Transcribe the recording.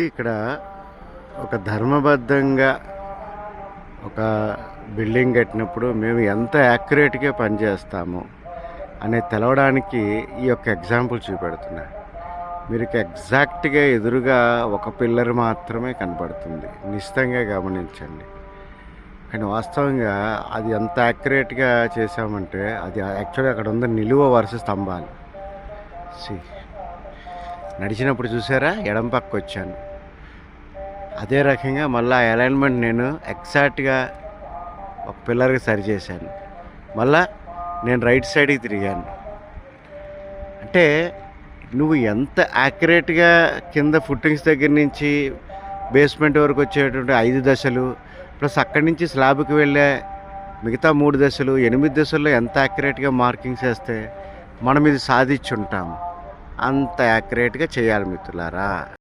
ఇక్కడ ఒక ధర్మబద్ధంగా ఒక బిల్డింగ్ కట్టినప్పుడు మేము ఎంత యాక్యురేట్గా పనిచేస్తాము అనేది తెలవడానికి ఈ యొక్క ఎగ్జాంపుల్ చూపెడుతున్నా. మీరు ఎగ్జాక్ట్గా ఎదురుగా ఒక పిల్లర్ మాత్రమే కనపడుతుంది, నిశ్చితంగా గమనించండి. కానీ వాస్తవంగా అది ఎంత యాక్యురేట్గా చేసామంటే అది యాక్చువల్గా అక్కడ ఉన్న నిలువ వరుస స్తంభాలు. నడిచినప్పుడు చూసారా, ఎడం పక్క వచ్చాను. అదే రకంగా మళ్ళీ అలైన్మెంట్ నేను ఎగ్జాక్ట్గా ఒక పిల్లర్కి సరి చేశాను. మళ్ళా నేను రైట్ సైడ్కి తిరిగాను. అంటే నువ్వు ఎంత యాక్యురేట్గా కింద ఫుట్టింగ్స్ దగ్గర నుంచి బేస్మెంట్ వరకు వచ్చేటువంటి 5 దశలు ప్లస్ అక్కడి నుంచి స్లాబ్కి వెళ్ళే మిగతా 3 దశలు, 8 దశల్లో ఎంత యాక్యురేట్గా మార్కింగ్స్ వేస్తే మనం ఇది సాధించుంటాం. అంత యాక్యురేట్గా చేయాలి మిత్రులారా.